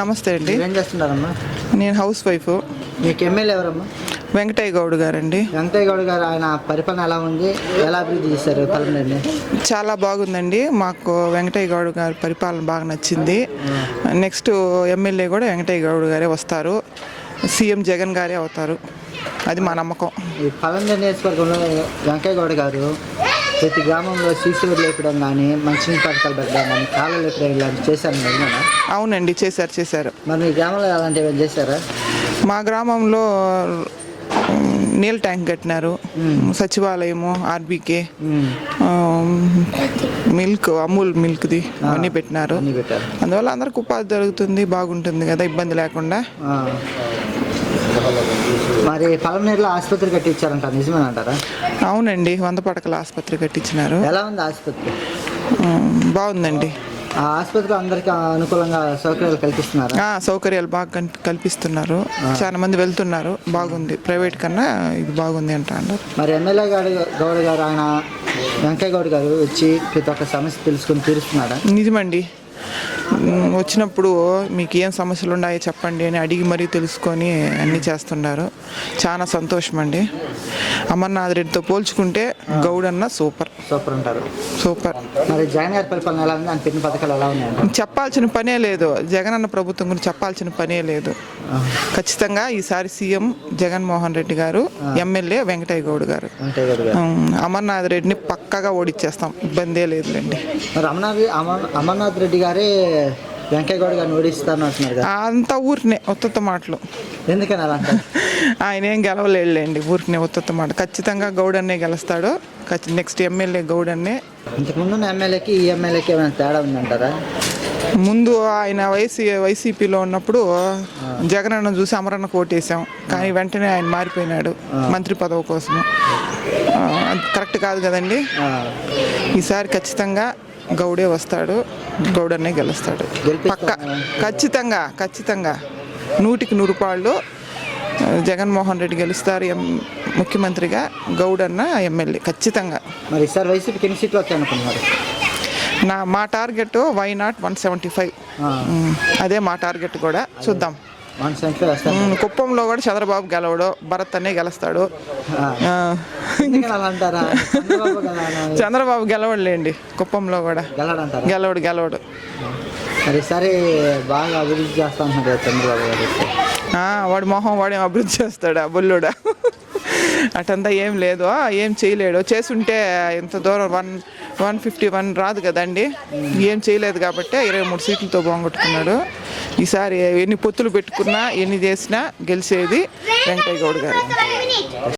నమస్తే అండి. ఏం చేస్తున్నారమ్మా? నేను హౌస్ వైఫ్. మీకు ఎమ్మెల్యే ఎవరమ్మా? వెంకటయ్య గౌడ్ గారండి. వెంకటయ్య గౌడ్ గారు ఆయన పరిపాలన ఎలా ఉంది? ఎలా అభివృద్ధి చేశారు పల్మనేరుని? చాలా బాగుందండి. మాకు వెంకటయ్య గౌడ్ గారి పరిపాలన బాగా నచ్చింది. నెక్స్ట్ ఎమ్మెల్యే కూడా వెంకటయ్య గౌడ్ గారే వస్తారు. సీఎం జగన్ గారే అవుతారు. అది మా నమ్మకం. ఈ పల్మనేరు నియోజకవర్గంలో వెంకయ్య గౌడ్ గారు ప్రతి గ్రామంలో సీసీ రోడ్లు వేయడం కానీ, మంచినీటి పథకాలు పెట్టడం కానీ, కాలువలు వేయడం ఇలాంటివి చేశారు కదా? అవునండి, చేశారు. మరి మీ గ్రామంలో అలాంటివి చేశారా? మా గ్రామంలో నీళ్ళ ట్యాంక్ కట్టినారు, సచివాలయము, ఆర్బీకే, మిల్క్, అమూల్ మిల్క్ది అన్నీ పెట్టినారు. అందువల్ల అందరికి ఉపాధి దొరుకుతుంది, బాగుంటుంది కదా, ఇబ్బంది లేకుండా. మరి పల్మనేరులో ఆసుపత్రి కట్టించారంట, నిజమేనంటారా? అవునండి, 100 పడకల ఆసుపత్రి కట్టించినారు. ఎలా ఉంది ఆసుపత్రి? బాగుందండి. ఆ ఆసుపత్రిలో అందరికీ అనుకూలంగా సౌకర్యాలు కల్పిస్తున్నారు. సౌకర్యాలు బాగా కల్పిస్తున్నారు. చాలా మంది వెళ్తున్నారు. బాగుంది, ప్రైవేట్ కన్నా ఇది బాగుంది అంటారు. మరి ఎమ్మెల్యే గౌడ్ గారు ఆయన వెంకయ్య గౌడ్ గారు వచ్చి ప్రతి ఒక్క సమస్య తెలుసుకొని తీరుస్తున్నారా? నిజమండి. వచ్చినప్పుడు మీకు ఏం సమస్యలు ఉన్నాయో చెప్పండి అని అడిగి మరీ తెలుసుకొని అన్నీ చేస్తున్నారు. చాలా సంతోషం అండి. అమర్నాథ్ రెడ్డితో పోల్చుకుంటే గౌడ్ అన్న సూపర్ అంటారు. సూపర్. మరి జగన్ గారి పరిపాలన ఎలా ఉంది? ఆయన పెట్టిన పథకాలు ఎలా ఉన్నాయి? చెప్పాల్సిన పనే లేదు. జగన్ అన్న ప్రభుత్వం గురించి చెప్పాల్సిన పనే లేదు. ఖచ్చితంగా ఈసారి సీఎం జగన్మోహన్ రెడ్డి గారు, ఎమ్మెల్యే వెంకటయ్య గౌడ్ గారు. అమర్నాథ్ రెడ్డిని పక్కగా ఓడిచ్చేస్తాం, ఇబ్బందే లేదులేండి. మరి అమర్నాథ్ రెడ్డి గారే వెంకయ్య గౌడ్ గారిని ఓడిస్తాను అంటున్నారు. అంత ఊరినే ఉత్తత్త మాటలు. ఎందుకని అలా? ఆయన ఏం గెలవలేండి, ఊరినే ఉత్తత్త మాట. ఖచ్చితంగా గౌడ్ అన్నే గెలుస్తాడు. నెక్స్ట్ ఎమ్మెల్యే గౌడ్ అన్నే. ఇంతకుముందు ఎమ్మెల్యేకి ఈ ఎమ్మెల్యేకి ఏమైనా తేడా ఉందంటారా? ముందు ఆయన వైసీపీలో ఉన్నప్పుడు జగన్ అన్న చూసి అమరన్న కోటేశాం, కానీ వెంటనే ఆయన మారిపోయినాడు మంత్రి పదవి కోసం. కరెక్ట్ కాదు కదండి. ఈసారి ఖచ్చితంగా గౌడే వస్తాడు, గౌడన్నే గెలుస్తాడు పక్క. ఖచ్చితంగా 100% రూపాయలు జగన్మోహన్ రెడ్డి గెలుస్తారు ముఖ్యమంత్రిగా, గౌడన్న ఎమ్మెల్యే ఖచ్చితంగా. మరి ఈసారి వైసీపీకి ఎన్ని సీట్లు వస్తాయి అనుకున్నారు? మా టార్గెట్ వై నాట్ 175. అదే మా టార్గెట్ కూడా. చూద్దాం. కుప్పంలో కూడా చంద్రబాబు గెలవడు, భరత్ అనే గెలుస్తాడు. చంద్రబాబు గెలవడులేండి, కుప్పంలో కూడా గెలవడు. సరే, బాగా అభివృద్ధి చేస్తా ఉంటున్నాడు చంద్రబాబు గారు. వాడి మొహం వాడేం అభివృద్ధి చేస్తాడా బొల్లుడా? అటంతా ఏం లేదు, ఏం చేయలేడు. చేసుంటే ఎంత దూరం 151 రాదు కదండి. ఏం చేయలేదు కాబట్టి 23 సీట్లతో పోగొట్టుకున్నాడు. ఈసారి ఎన్ని పొత్తులు పెట్టుకున్నా, ఎన్ని చేసినా గెలిచేది వెంకటయ్య గౌడ్ గారు.